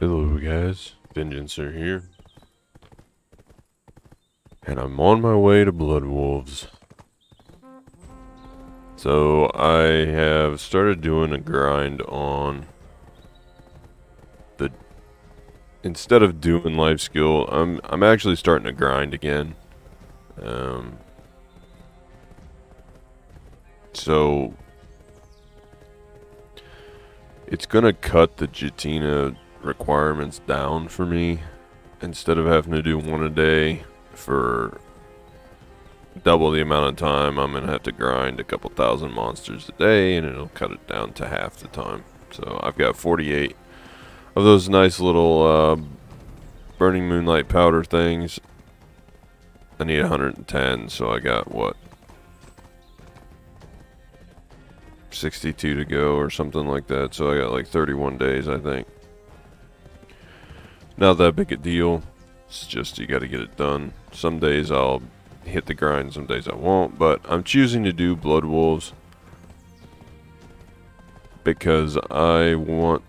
Hello guys, Vengeancer here, and I'm on my way to Blood Wolves. So I have started doing a grind on the, instead of doing life skill, I'm actually starting to grind again. So it's gonna cut the Jetina requirements down for me. Instead of having to do one a day for double the amount of time, I'm gonna have to grind a couple thousand monsters a day, and it'll cut it down to half the time. So I've got 48 of those nice little burning moonlight powder things. I need 110, so I got what, 62 to go or something like that. So I got like 31 days, I think. Not that big a deal. It's just you got to get it done. Some days I'll hit the grind, some days I won't, but I'm choosing to do Blood Wolves because I want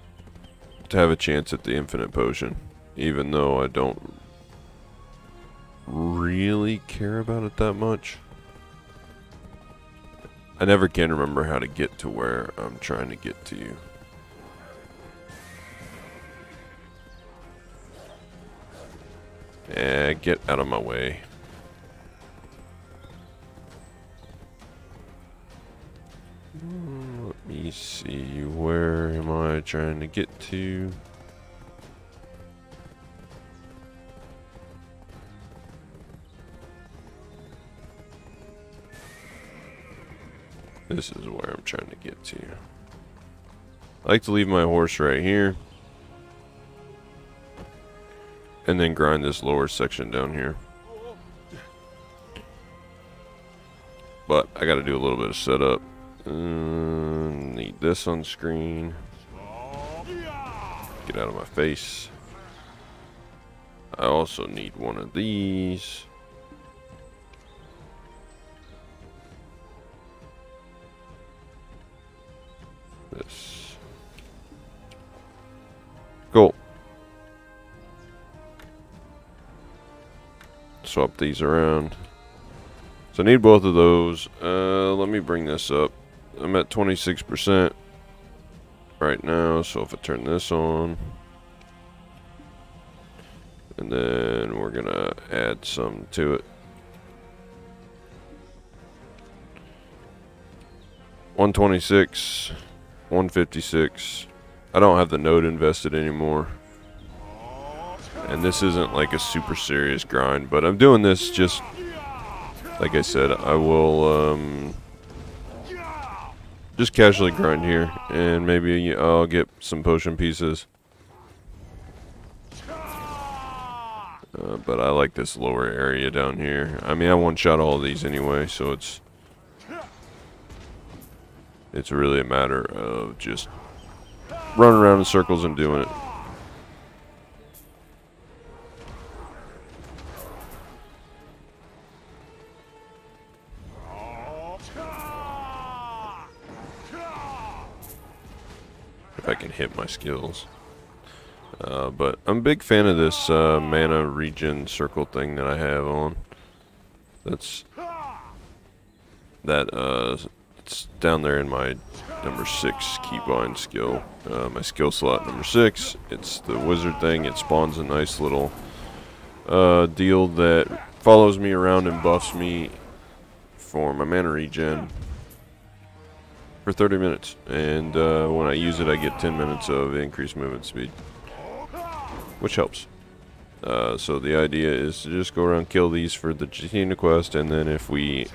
to have a chance at the infinite potion, even though I don't really care about it that much. I never can remember how to get to where I'm trying to get to. Get out of my way. Let me see, where am I trying to get to? This is where I'm trying to get to. I like to leave my horse right here, and then grind this lower section down here. But I gotta do a little bit of setup. Need this on screen. Get out of my face. I also need one of these. This. Cool. Swap these around. So I need both of those. Let me bring this up. I'm at 26% right now, so if I turn this on, and then we're gonna add some to it. 126, 156. I don't have the node invested anymore. And this isn't like a super serious grind, but I'm doing this just, like I said, I will just casually grind here, and maybe I'll get some potion pieces. But I like this lower area down here. I mean, I one-shot all of these anyway, so it's really a matter of just running around in circles and doing it. If I can hit my skills. But I'm a big fan of this mana regen circle thing that I have on. It's down there in my number 6 keybind skill. My skill slot number 6. It's the wizard thing. It spawns a nice little deal that follows me around and buffs me for my mana regen for 30 minutes, and when I use it I get 10 minutes of increased movement speed, which helps. So the idea is to just go around, kill these for the Jetina quest, and then if we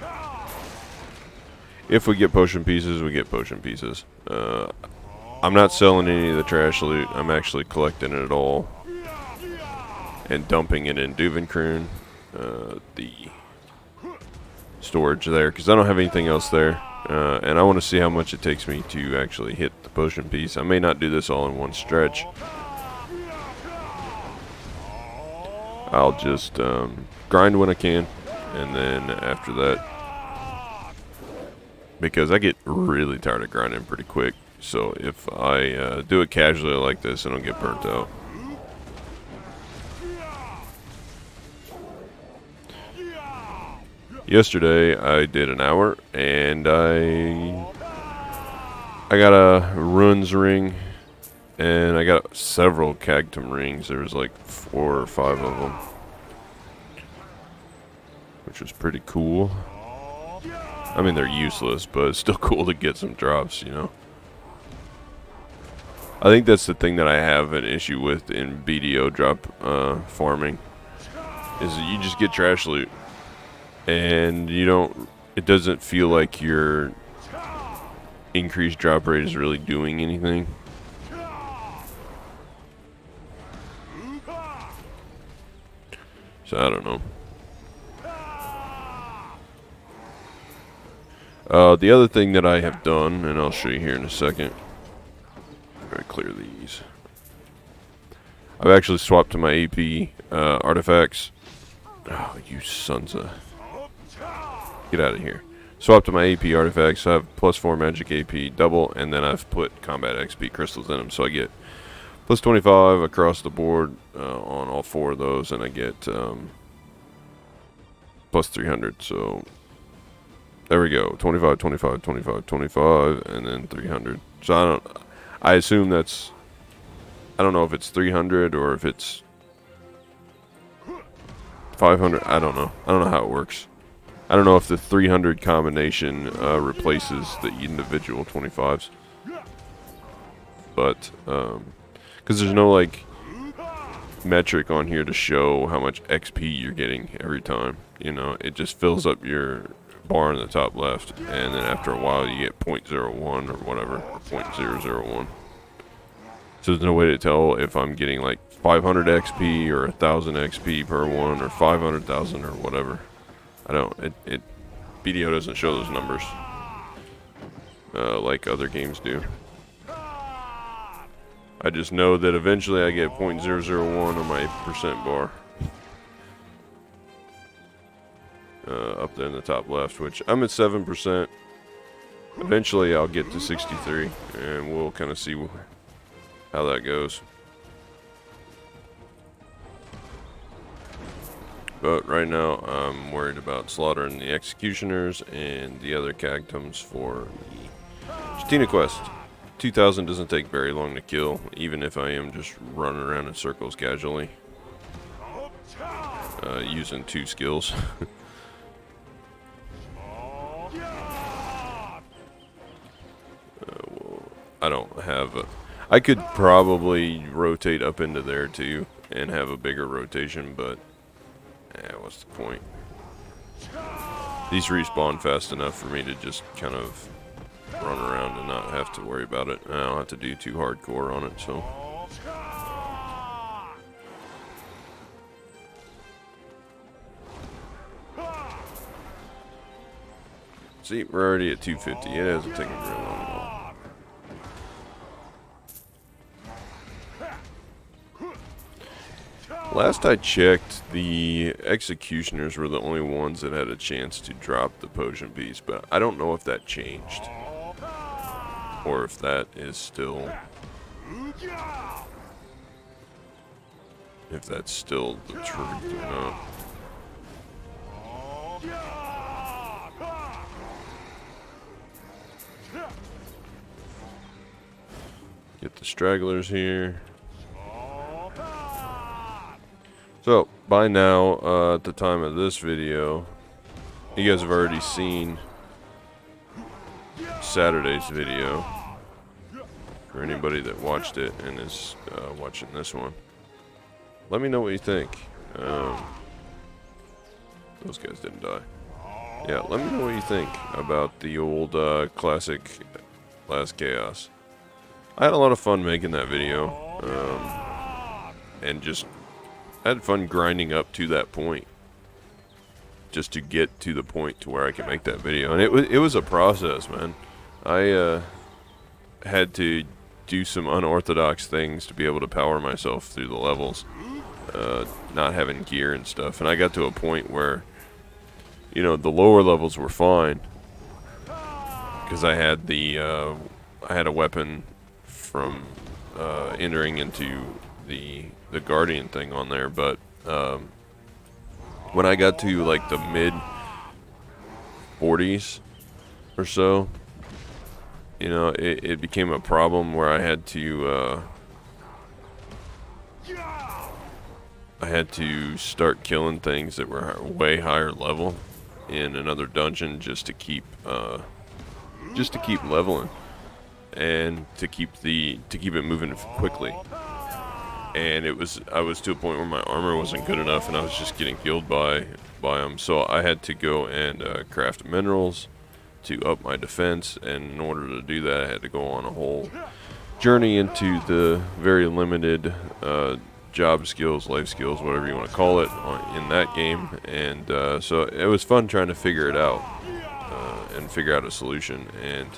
get potion pieces, we get potion pieces. I'm not selling any of the trash loot. I'm actually collecting it all and dumping it in Duvenkroon, the storage there, because I don't have anything else there. And I want to see how much it takes me to actually hit the potion piece. I may not do this all in one stretch. I'll just grind when I can, and then after that, because I get really tired of grinding pretty quick. So if I do it casually like this, I don't get burnt out. Yesterday I did an hour, and I got a ruins ring, and I got several cactum rings. There was like 4 or 5 of them, which was pretty cool. I mean, they're useless, but it's still cool to get some drops, you know. I think that's the thing that I have an issue with in BDO drop farming, is that you just get trash loot, and you don't. It doesn't feel like your increased drop rate is really doing anything. So I don't know. The other thing that I have done, and I'll show you here in a second. I'm going to clear these. I've actually swapped to my AP artifacts. Oh, you sons of... Get out of here. Swapped to my AP artifacts. So I have +4 magic AP double, and then I've put combat XP crystals in them. So I get +25 across the board on all 4 of those, and I get +300. So... there we go, 25, 25, 25, 25, and then 300. So I assume that's, I don't know if it's 300 or if it's 500. I don't know. I don't know how it works. I don't know if the 300 combination replaces the individual 25s. But, because there's no, like, metric on here to show how much XP you're getting every time. You know, it just fills up your bar in the top left, and then after a while you get 0.01 or whatever, or 0.001. So there's no way to tell if I'm getting like 500 XP or 1,000 XP per one, or 500,000 or whatever. I don't. BDO doesn't show those numbers like other games do. I just know that eventually I get 0.001 on my percent bar. Up there in the top left, which I'm at 7%. Eventually I'll get to 63, and we'll kind of see how that goes. But right now I'm worried about slaughtering the executioners and the other cactums for the Jetina quest. 2,000 doesn't take very long to kill, even if I am just running around in circles casually, using 2 skills. I don't have a... I could probably rotate up into there too and have a bigger rotation, but what's the point? These respawn fast enough for me to just kind of run around and not have to worry about it. I don't have to do too hardcore on it, so... See, we're already at 250. It hasn't taken very long at all. Last I checked, the executioners were the only ones that had a chance to drop the potion piece, but I don't know if that changed, or if that is still, if that's still the truth or not. Get the stragglers here. So, by now, at the time of this video, you guys have already seen Saturday's video, for anybody that watched it and is watching this one. Let me know what you think. Those guys didn't die. Yeah, let me know what you think about the old classic Last Chaos. I had a lot of fun making that video, and just I had fun grinding up to that point, just to get to the point to where I could make that video. And it was a process, man. I had to do some unorthodox things to be able to power myself through the levels, not having gear and stuff. And I got to a point where, you know, the lower levels were fine because I had the I had a weapon from entering into the guardian thing on there, but when I got to like the 40s or so, you know, it became a problem where I had to start killing things that were way higher level in another dungeon just to keep leveling and to keep it moving quickly. And I was to a point where my armor wasn't good enough, and I was just getting killed by them. So I had to go and craft minerals to up my defense, and in order to do that, I had to go on a whole journey into the very limited job skills, life skills, whatever you want to call it, in that game. And so it was fun trying to figure it out and figure out a solution. And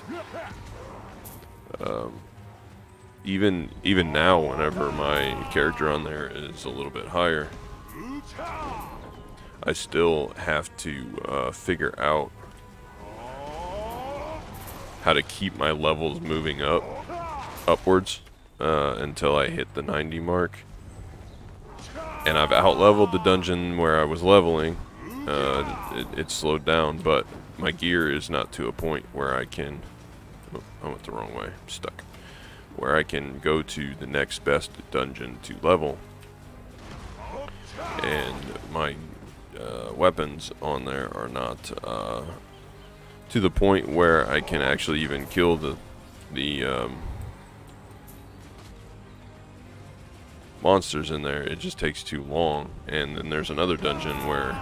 even now, whenever my character on there is a little bit higher, I still have to figure out how to keep my levels moving upwards until I hit the 90 mark. And I've out-leveled the dungeon where I was leveling. It slowed down, but my gear is not to a point where I can... Oh, I went the wrong way. I'm stuck. Where I can go to the next best dungeon to level. And my weapons on there are not to the point where I can actually even kill the monsters in there. It just takes too long. And then there's another dungeon where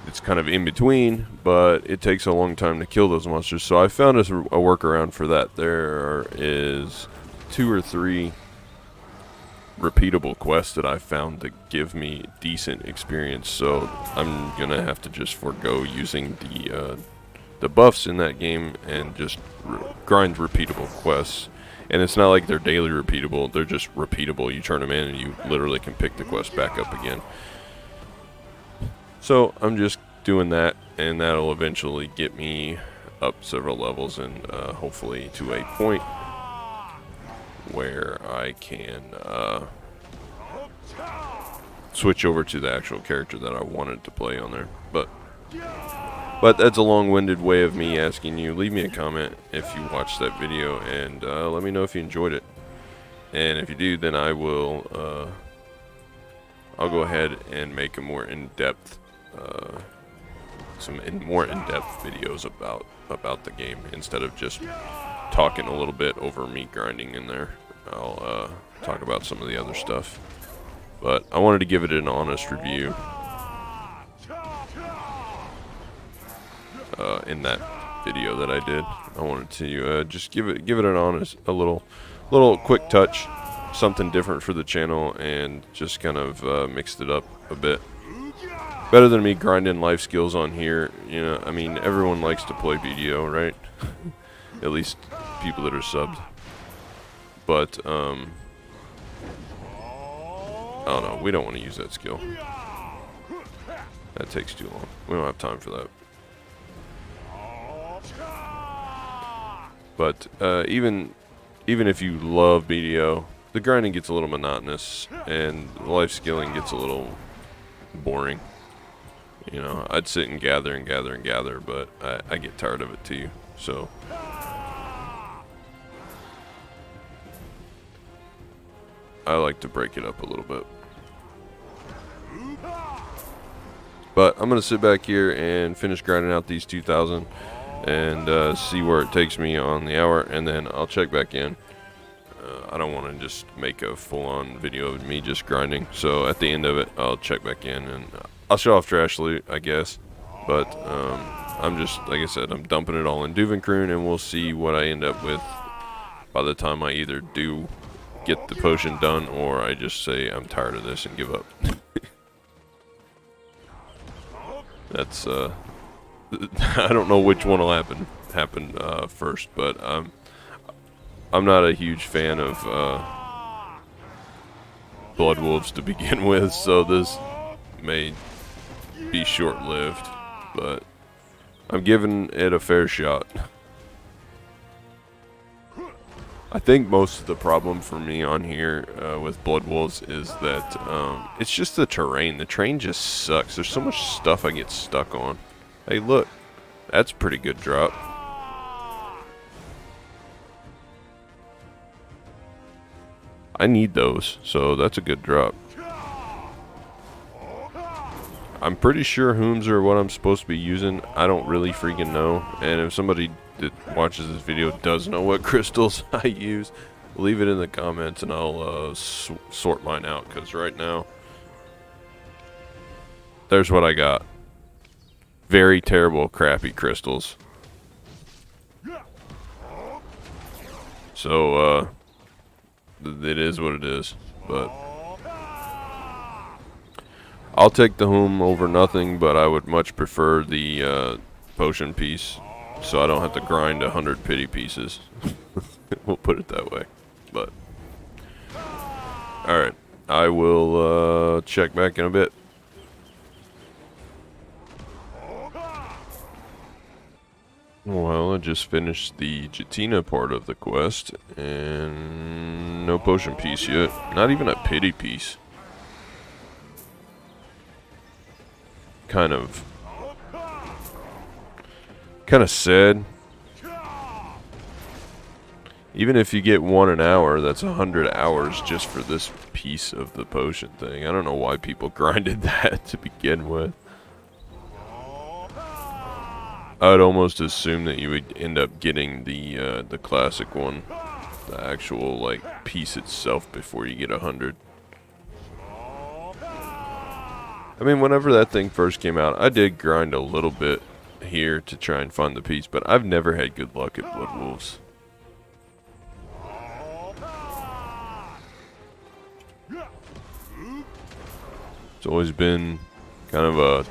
it's kind of in between, but it takes a long time to kill those monsters. So I found a workaround for that. There is 2 or 3 repeatable quests that I found that give me decent experience. So I'm gonna have to just forego using the buffs in that game and just grind repeatable quests. And it's not like they're daily repeatable, they're just repeatable. You turn them in and you literally can pick the quest back up again. So I'm just doing that, and that'll eventually get me up several levels and hopefully to a point where I can switch over to the actual character that I wanted to play on there. But that's a long-winded way of me asking you. Leave me a comment if you watched that video, and let me know if you enjoyed it. And if you do, then I will I'll go ahead and make a more in-depth more in-depth videos about the game, instead of just talking a little bit over me grinding in there. I'll talk about some of the other stuff, but I wanted to give it an honest review in that video that I did. I wanted to just give it an honest, a little quick touch, something different for the channel, and just kind of mixed it up a bit. Better than me grinding life skills on here, you know. I mean, everyone likes to play BDO, right? At least people that are subbed. But I don't know, we don't want to use that skill. That takes too long. We don't have time for that. But even if you love BDO, the grinding gets a little monotonous and life skilling gets a little boring. You know, I'd sit and gather and gather and gather, but I get tired of it too. So I like to break it up a little bit. But I'm going to sit back here and finish grinding out these 2,000 and see where it takes me on the hour, and then I'll check back in. I don't want to just make a full-on video of me just grinding, so at the end of it, I'll check back in and I'll show off trash loot, I guess. But I'm just, like I said, I'm dumping it all in Duvenkroon, and we'll see what I end up with by the time I either do get the potion done or I just say I'm tired of this and give up. That's I don't know which one will happen first, but I'm not a huge fan of Blood Wolves to begin with, so this may be short-lived, but I'm giving it a fair shot. I think most of the problem for me on here with Blood Wolves is that it's just the terrain. The terrain just sucks. There's so much stuff I get stuck on. Hey, look. That's a pretty good drop. I need those, so that's a good drop. I'm pretty sure Hooms are what I'm supposed to be using. I don't really freaking know. And if somebody that watches this video does know what crystals I use, leave it in the comments and I'll sort mine out. Because right now, there's what I got. Very terrible, crappy crystals. So, it is what it is. But I'll take the Hoom over nothing, but I would much prefer the potion piece, so I don't have to grind 100 pity pieces. We'll put it that way. But alright, I will check back in a bit. Well, I just finished the Jetina part of the quest, and no potion piece yet. Not even a pity piece. Kind of sad. Even if you get 1 an hour, that's 100 hours just for this piece of the potion thing. I don't know why people grinded that to begin with. I would almost assume that you would end up getting the classic one, the actual like piece itself, before you get 100. I mean, whenever that thing first came out, I did grind a little bit here to try and find the piece, but I've never had good luck at Blood Wolves. It's always been kind of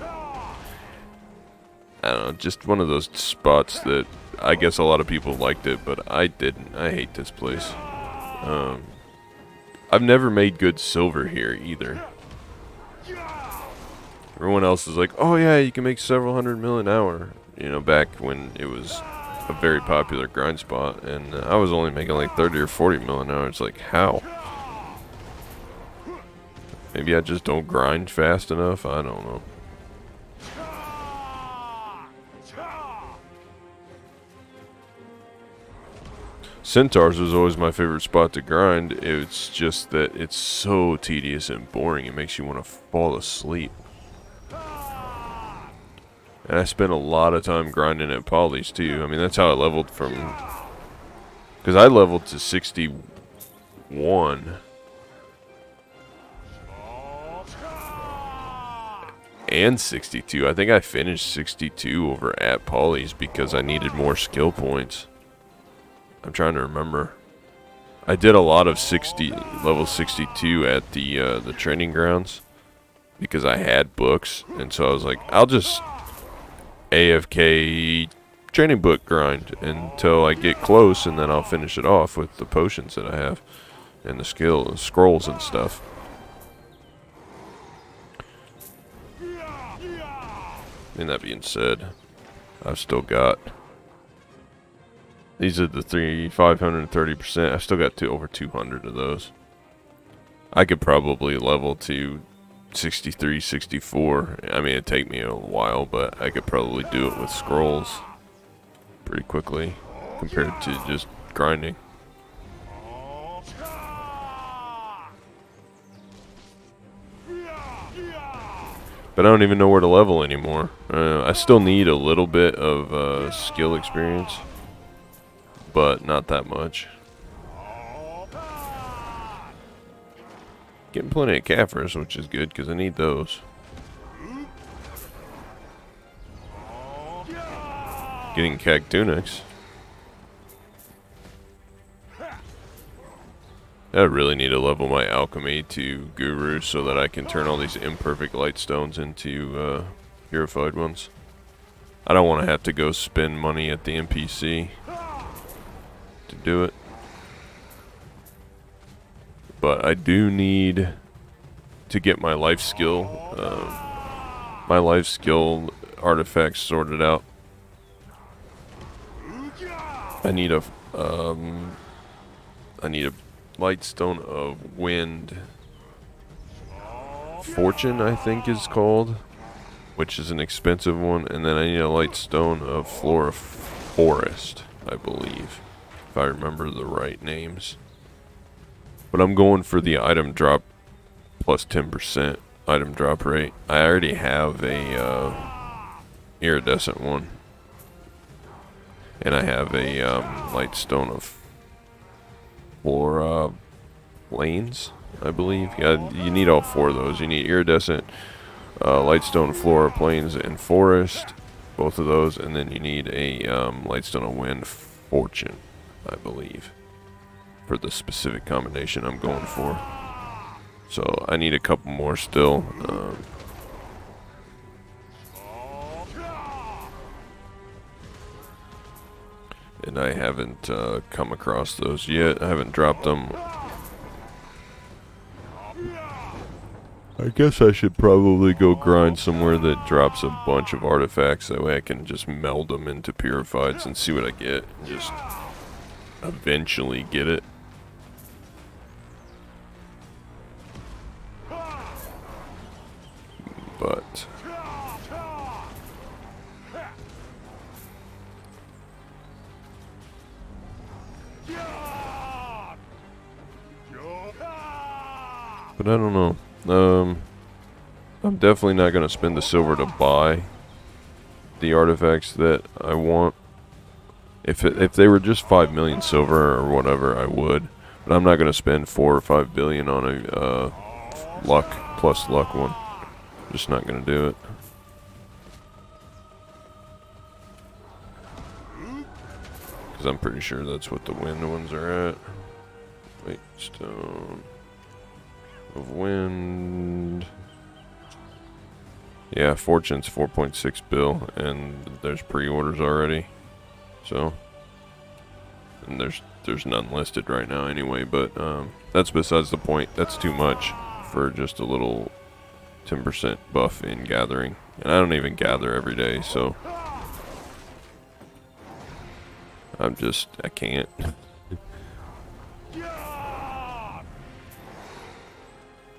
I don't know, just one of those spots that I guess a lot of people liked it, but I didn't. I hate this place. I've never made good silver here either. Everyone else is like, oh yeah, you can make several 100 mil an hour. You know, back when it was a very popular grind spot, and I was only making like 30 or 40 mil an hour. It's like, how? Maybe I just don't grind fast enough? I don't know. Centaurs was always my favorite spot to grind. It's just that it's so tedious and boring. It makes you want to fall asleep. And I spent a lot of time grinding at Polys too. I mean, that's how I leveled from... Because I leveled to 61. And 62. I think I finished 62 over at Polys because I needed more skill points. I'm trying to remember. I did a lot of level 62 at the training grounds because I had books, and so I was like, I'll just AFK training book grind until I get close, and then I'll finish it off with the potions that I have and the scrolls and stuff. And that being said, I've still got... These are the 530%. I've still got over 200 of those. I could probably level to 63, 64. I mean, it'd take me a while, but I could probably do it with scrolls pretty quickly compared to just grinding. But I don't even know where to level anymore. I still need a little bit of skill experience, but not that much. Getting plenty of Kafirs, which is good because I need those. Getting Cactunics. I really need to level my alchemy to Guru so that I can turn all these imperfect light stones into purified ones. I don't want to have to go spend money at the NPC to do it. But I do need to get my life skill artifacts sorted out. I need a Lightstone of Wind. Fortune, I think is called. which is an expensive one, and then I need a light stone of Flora Forest, I believe, if I remember the right names. But I'm going for the item drop plus 10% item drop rate. I already have a iridescent one, and I have a light stone of Flora Plains, I believe. Yeah, you need all 4 of those. You need iridescent, Lightstone, Flora, Plains, and Forest, both of those, and then you need a Lightstone of Wind, Fortune, I believe, for the specific combination I'm going for. So I need a couple more still. And I haven't come across those yet. I haven't dropped them. I guess I should probably go grind somewhere that drops a bunch of artifacts. That way I can just meld them into purifieds and see what I get. And just eventually get it. But I don't know. I'm definitely not going to spend the silver to buy the artifacts that I want. If they were just 5 million silver or whatever, I would. But I'm not going to spend 4 or 5 billion on a luck plus luck one. Just not going to do it. Because I'm pretty sure that's what the wind ones are at. Wait, stone of wind. Yeah, Fortune's 4.6 bill, and there's pre-orders already. So, and there's none listed right now anyway. But that's besides the point. That's too much for just a little 10% buff in gathering, and I don't even gather every day, so I can't.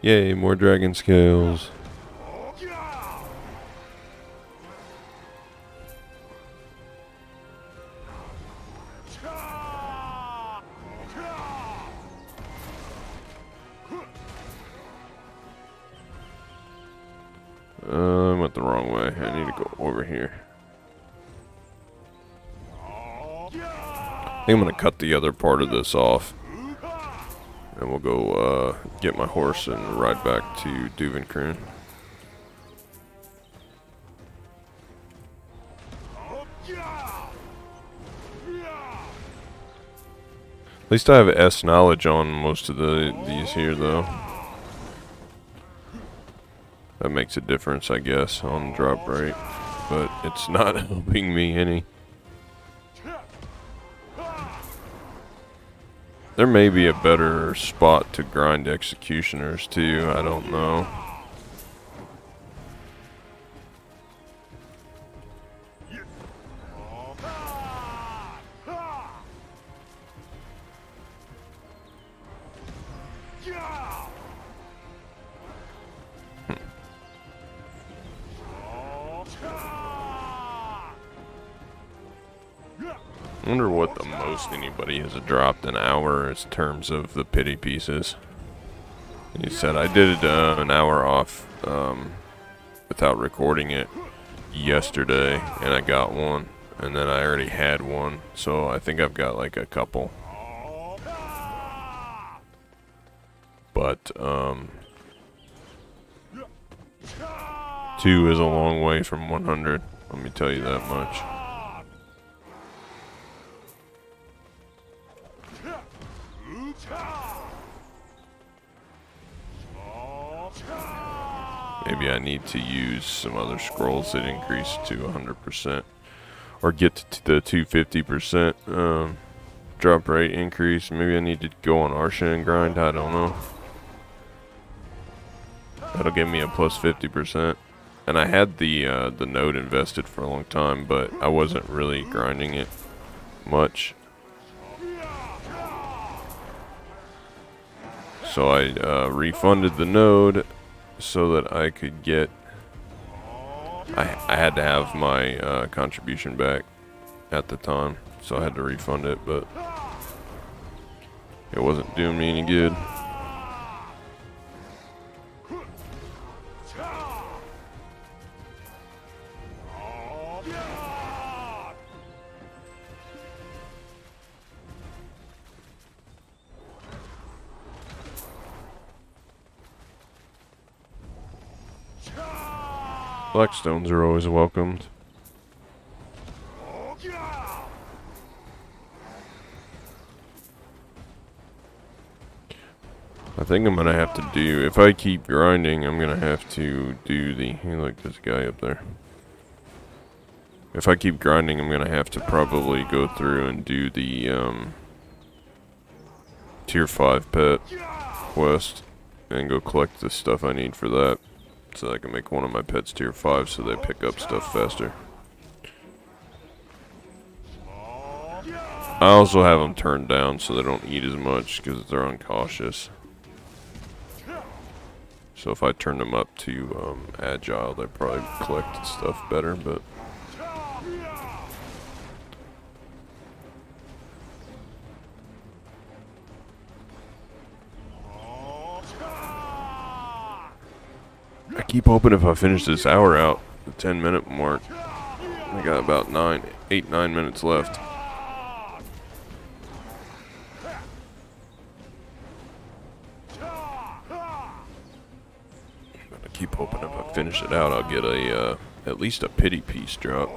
Yay, more dragon scales. I went the wrong way. I need to go over here. I think I'm going to cut the other part of this off. And we'll go get my horse and ride back to Duvenkroon. At least I have S knowledge on most of these here, though. That makes a difference, I guess, on drop rate. But it's not helping me any. There may be a better spot to grind executioners too, I don't know. I wonder what the most anybody has dropped an hour in terms of the pity pieces. He said I did an hour off without recording it yesterday, and I got one, and then I already had one, so I think I've got like a couple. But 2 is a long way from 100. Let me tell you that much. Maybe I need to use some other scrolls that increase to 100%, or get to the 250% drop rate increase. Maybe I need to go on Arsha and grind. I don't know. That'll give me a plus 50%. And I had the node invested for a long time, but I wasn't really grinding it much. So I refunded the node so that I could get I had to have my contribution back at the time, so I had to refund it, but it wasn't doing me any good. Blackstones are always welcomed. I think I'm gonna have to do, if I keep grinding, I'm gonna have to do the, hey look, there's a guy up there. If I keep grinding, I'm gonna have to probably go through and do the tier 5 pet quest and go collect the stuff I need for that, so I can make one of my pets tier 5 so they pick up stuff faster. I also have them turned down so they don't eat as much because they're uncautious. So if I turn them up to agile, they probably collect stuff better, but I keep hoping if I finish this hour out, the 10-minute mark, I got about 8-9 minutes left. But I keep hoping if I finish it out, I'll get a at least a pity piece drop.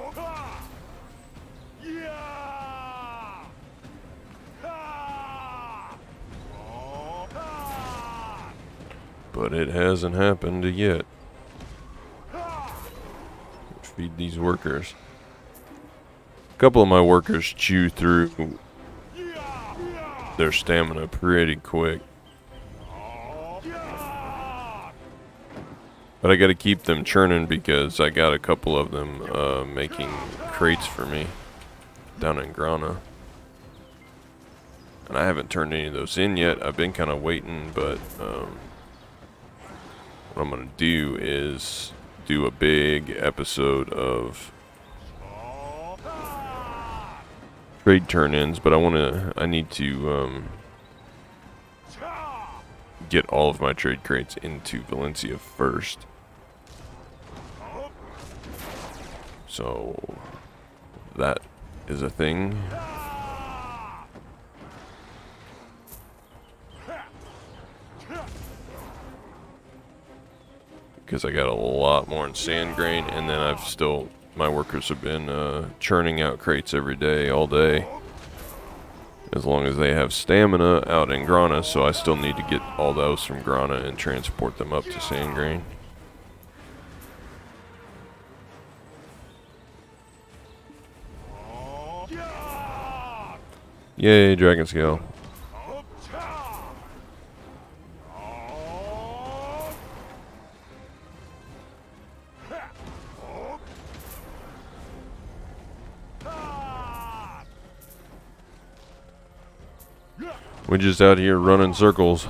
But it hasn't happened yet. Feed these workers. A couple of my workers chew through their stamina pretty quick. But I gotta keep them churning because I got a couple of them making crates for me down in Grana. And I haven't turned any of those in yet. I've been kind of waiting, but what I'm gonna do is do a big episode of trade turn-ins, but I need to get all of my trade crates into Valencia first. So that is a thing. Because I got a lot more in sand grain, and then my workers have been churning out crates every day, all day, as long as they have stamina out in Grana, so I still need to get all those from Grana and transport them up to sand grain. Yay, Dragon Scale. We're just out here running circles.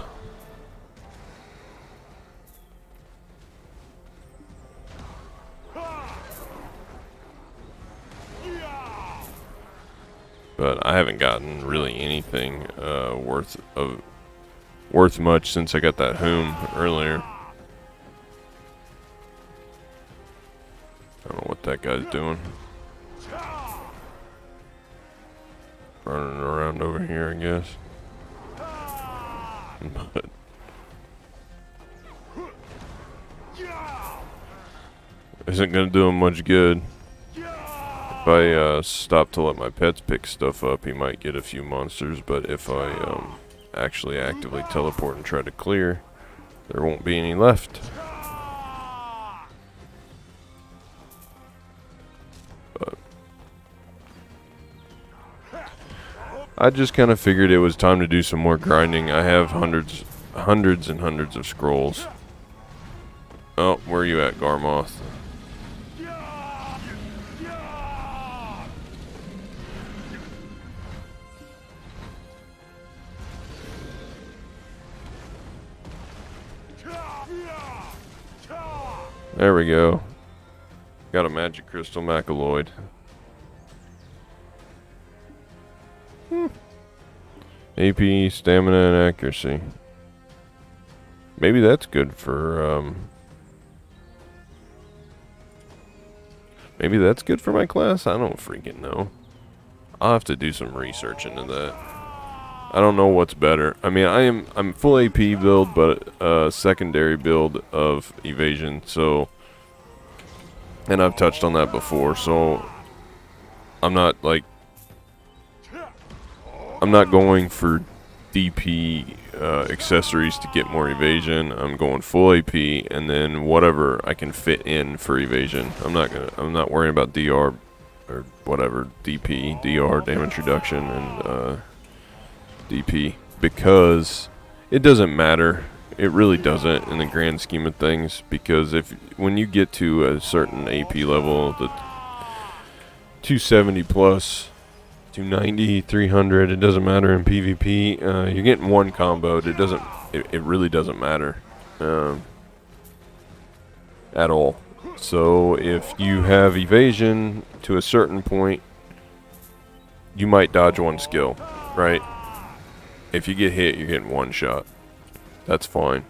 But I haven't gotten really anything worth much since I got that Hoom earlier. I don't know what that guy's doing. Running around over here, I guess. But isn't gonna do him much good. If I stop to let my pets pick stuff up, he might get a few monsters, but if I actually actively teleport and try to clear, there won't be any left. But I just kind of figured it was time to do some more grinding. I have hundreds and hundreds of scrolls. Oh, where are you at, Garmoth? There we go. Got a magic crystal macaloid. AP, stamina, and accuracy. Maybe that's good for, maybe that's good for my class? I don't freaking know. I'll have to do some research into that. I don't know what's better. I mean, I'm full AP build, but secondary build of evasion, so, and I've touched on that before, so I'm not going for DP accessories to get more evasion. I'm going full AP and then whatever I can fit in for evasion. I'm not worrying about DR or whatever, DP, DR, damage reduction, and DP, because it doesn't matter. It really doesn't in the grand scheme of things, because when you get to a certain AP level, the 270 plus, 290, 300, it doesn't matter in PvP. You're getting one comboed. It really doesn't matter at all. So if you have evasion to a certain point, you might dodge one skill, right? If you get hit, you're getting one shot. That's fine.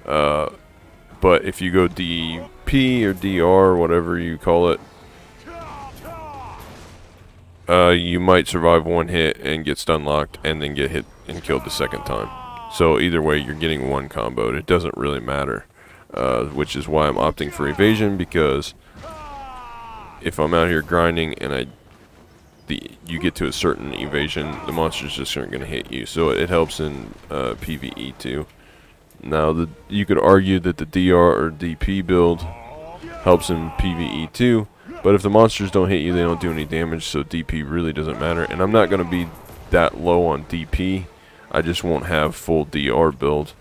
But if you go DP or DR, whatever you call it, you might survive one hit and get stun locked and then get hit and killed the second time. So either way, you're getting one comboed. It doesn't really matter, which is why I'm opting for evasion, because if I'm out here grinding and you get to a certain evasion, the monsters just aren't going to hit you. So it helps in PvE too. Now, you could argue that the DR or DP build helps in PvE too, but if the monsters don't hit you, they don't do any damage, so DP really doesn't matter. And I'm not going to be that low on DP. I just won't have full DR build,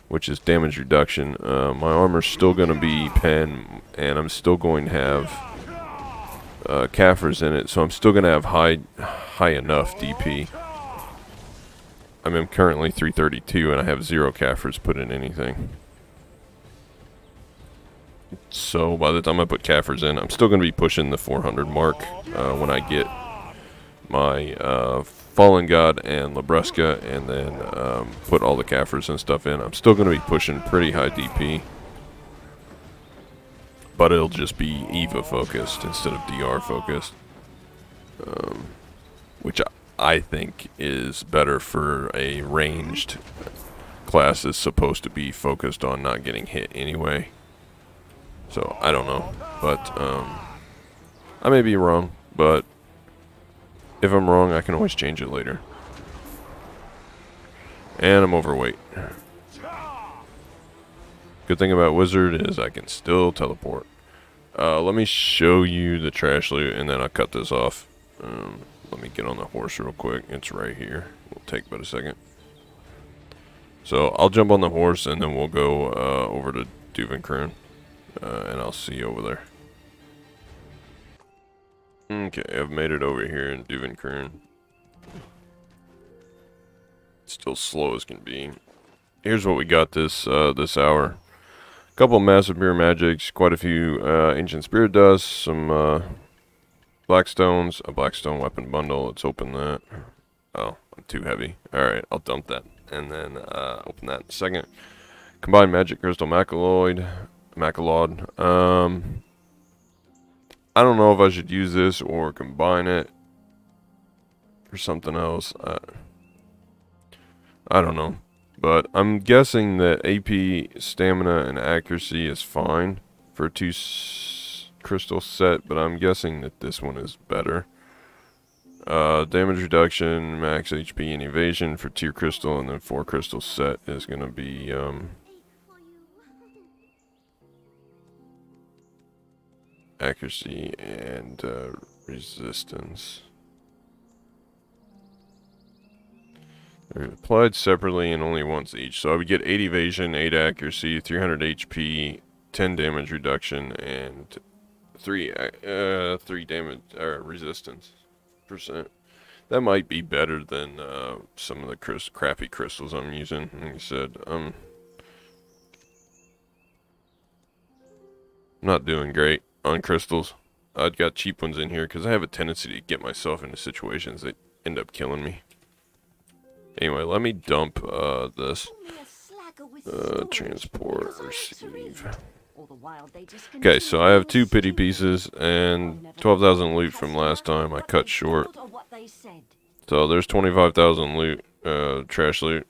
which is damage reduction. My armor's still going to be pen, and I'm still going to have Kaffers in it, so I'm still going to have high enough DP. I mean, I'm currently 332, and I have 0 Kaffers put in anything. So by the time I put Kaffers in, I'm still going to be pushing the 400 mark when I get my Fallen God and Labruska, and then put all the Kaffers and stuff in. I'm still going to be pushing pretty high DP, but it'll just be EVA focused instead of DR focused, which I think is better for a ranged class that's supposed to be focused on not getting hit anyway. So, I don't know, but I may be wrong, but if I'm wrong, I can always change it later. And I'm overweight. Good thing about Wizard is I can still teleport. Let me show you the trash loot, and then I'll cut this off. Let me get on the horse real quick. It's right here. It'll take about a second. So, I'll jump on the horse, and then we'll go over to Duvenkroon. And I'll see you over there. Okay, I've made it over here in Duvenkroon. Still slow as can be. Here's what we got this hour. A couple massive mirror magics, quite a few ancient spirit dust, some blackstones, a blackstone weapon bundle. Let's open that. Oh, I'm too heavy. Alright, I'll dump that. And then open that in a second. Combined magic crystal macaloid. I don't know if I should use this or combine it for something else. I don't know, but I'm guessing that AP, stamina, and accuracy is fine for a 2 crystal set, but I'm guessing that this one is better. Damage reduction, max HP, and evasion for 2 crystal, and then 4 crystal set is going to be accuracy and resistance. They're applied separately and only once each. So I would get 8 evasion, 8 accuracy, 300 HP, 10 damage reduction, and 3 damage resistance %. That might be better than some of the crappy crystals I'm using. Like I said, not doing great on crystals. I've got cheap ones in here because I have a tendency to get myself into situations that end up killing me. Anyway, let me dump this. Transport, receive. Okay, so I have 2 pity pieces and 12,000 loot from last time. I cut short. So there's 25,000 loot, trash loot,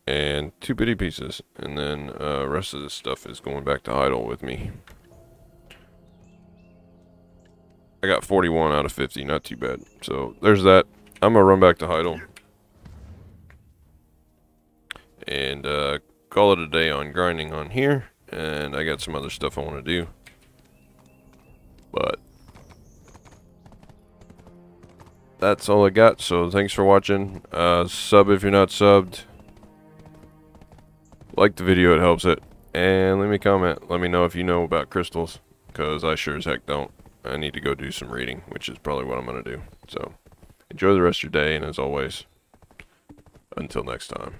and 2 pity pieces. And then rest of this stuff is going back to idle with me. I got 41 out of 50, not too bad. So there's that. I'm gonna run back to Heidel and call it a day on grinding on here. And I got some other stuff I want to do, but that's all I got. So thanks for watching. Sub if you're not subbed. Like the video, it helps it. And leave me a comment. Let me know if you know about crystals, because I sure as heck don't. I need to go do some reading, which is probably what I'm going to do. So, enjoy the rest of your day, and as always, until next time.